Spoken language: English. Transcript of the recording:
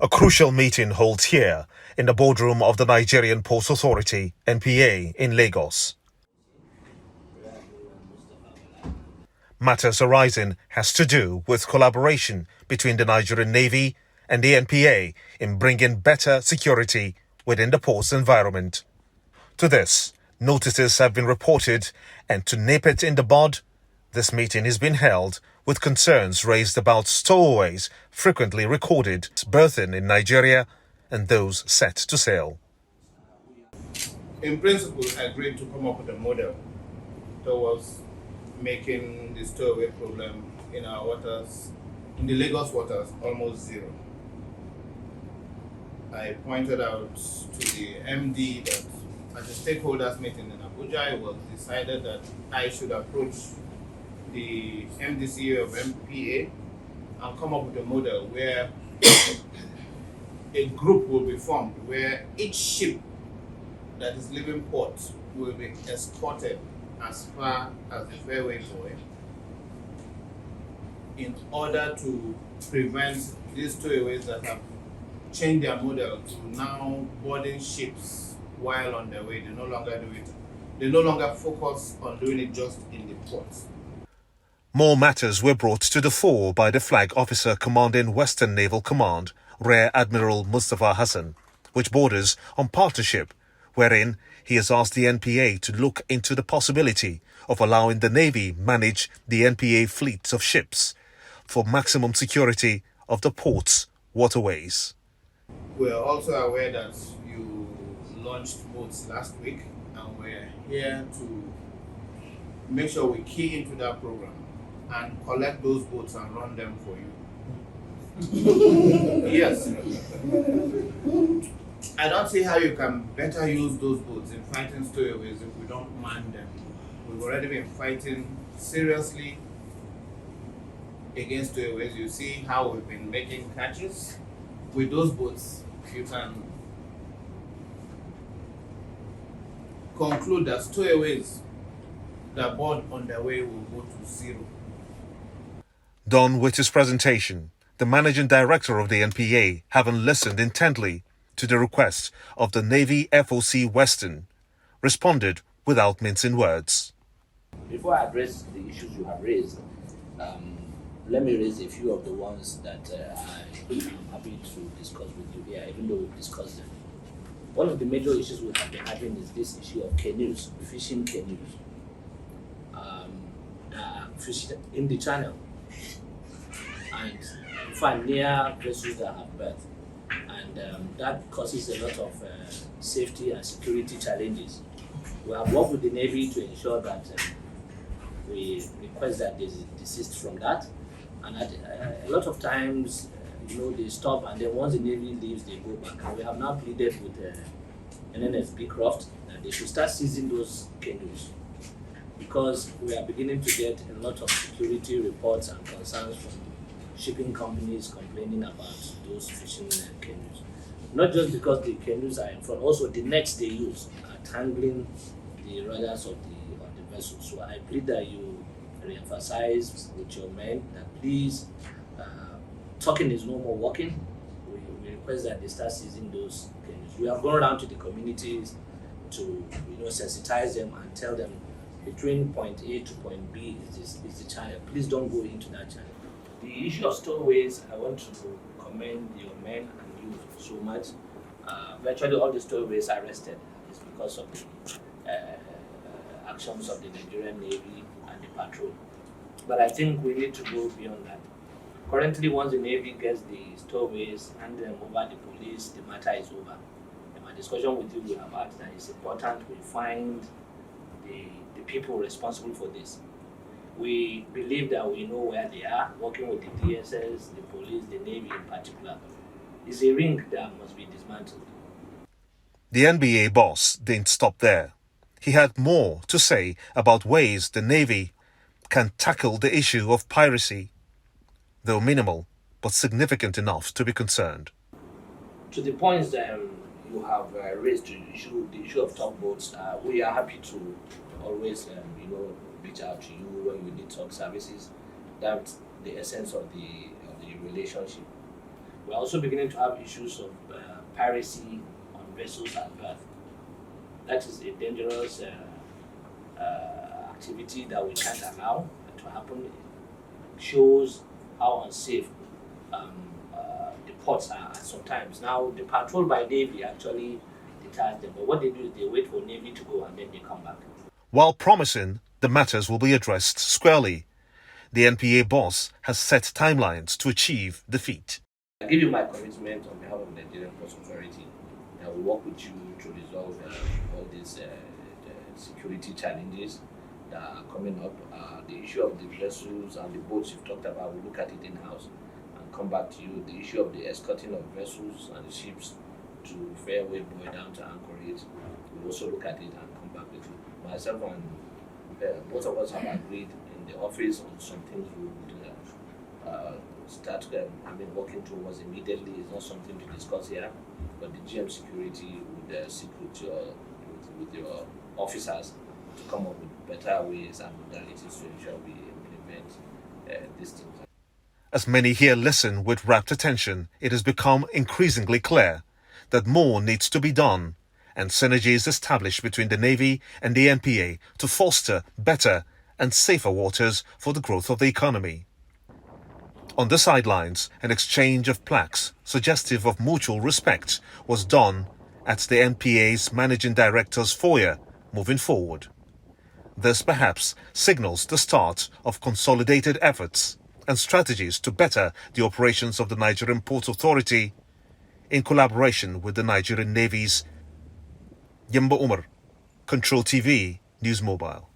A crucial meeting holds here in the boardroom of the Nigerian Ports Authority, NPA, in Lagos. Matters arising has to do with collaboration between the Nigerian Navy and the NPA in bringing better security within the port's environment. To this, notices have been reported, and to nip it in the bud, this meeting is being held with concerns raised about stowaways frequently recorded berthing in Nigeria and those set to sail. In principle, I agreed to come up with a model towards making the stowaway problem in our waters, in the Lagos waters, almost zero. I pointed out to the MD that at the stakeholders meeting in Abuja, it was decided that I should approach the MDCA of NPA and come up with a model where a group will be formed where each ship that is leaving port will be escorted as far as the fairway buoy in order to prevent these stowaways that have changed their model to now boarding ships while on their way. They no longer do it. They no longer focus on doing it just in the port. More matters were brought to the fore by the flag officer commanding Western Naval Command, Rear Admiral Mustafa Hassan, which borders on partnership, wherein he has asked the NPA to look into the possibility of allowing the Navy manage the NPA fleets of ships for maximum security of the port's waterways. We are also aware that you launched boats last week, and we're here to make sure we key into that program and collect those boats and run them for you. Yes. I don't see how you can better use those boats in fighting stowaways if we don't man them. We've already been fighting seriously against stowaways. You see how we've been making catches. With those boats, you can conclude that stowaways that board on their way will go to zero. Done with his presentation, the Managing Director of the NPA, having listened intently to the request of the Navy FOC Western, responded without mincing words. Before I address the issues you have raised, let me raise a few of the ones that I'm happy to discuss with you here, even though we've discussed them. One of the major issues we have been having is this issue of canoes, fishing canoes, fishing in the channel, and in fact near vessels that have berth, and that causes a lot of safety and security challenges. We have worked with the Navy to ensure that we request that they desist from that, and a lot of times, they stop, and then once the Navy leaves, they go back. And we have now pleaded with NNSB Croft that they should start seizing those canoes, because we are beginning to get a lot of security reports and concerns from shipping companies complaining about those fishing canoes. Not just because the canoes are in front, also the nets they use are tangling the rudders of the vessel. So I plead that you re-emphasize with your men that please, talking is no more walking. We request that they start seizing those canoes. We have gone around to the communities to sensitize them and tell them between point A to point B is the channel. Please don't go into that channel. The issue of stowaways, I want to commend your men and you so much. Virtually all the stowaways arrested is because of the actions of the Nigerian Navy and the patrol. But I think we need to go beyond that. Currently, once the Navy gets the stowaways and them over the police, the matter is over. In my discussion with you, we have asked that it's important we find the people responsible for this. We believe that we know where they are, working with the DSS, the police, the Navy in particular. It's a ring that must be dismantled. The NBA boss didn't stop there. He had more to say about ways the Navy can tackle the issue of piracy, though minimal, but significant enough to be concerned. To the points that you have raised, the issue of tugboats, we are happy to always, reach out to you when you need tug services. That's the essence of the relationship. We're also beginning to have issues of piracy on vessels at berth. That is a dangerous activity that we can't allow to happen. It shows how unsafe the ports are sometimes. Now, the patrol by Navy actually deters them, but what they do is they wait for Navy to go and then they come back. While promising the matters will be addressed squarely, the NPA boss has set timelines to achieve the feat. I give you my commitment on behalf of the Nigerian Ports Authority. I will work with you to resolve all these security challenges that are coming up. The issue of the vessels and the boats you've talked about, we'll look at it in-house and come back to you. The issue of the escorting of vessels and the ships to Fairway Boy down to Anchorage, we'll also look at it and come back with you. Myself and both of us have agreed in the office on some things we would start working towards immediately. It's not something to discuss here, but the GM security would seek with your officers to come up with better ways and modalities to ensure we implement these things. As many here listen with rapt attention, it has become increasingly clear that more needs to be done and synergies established between the Navy and the NPA to foster better and safer waters for the growth of the economy. On the sidelines, an exchange of plaques suggestive of mutual respect was done at the NPA's Managing Director's foyer moving forward. This perhaps signals the start of consolidated efforts and strategies to better the operations of the Nigerian Ports Authority in collaboration with the Nigerian Navy's Yemba Umar, Control TV, News Mobile.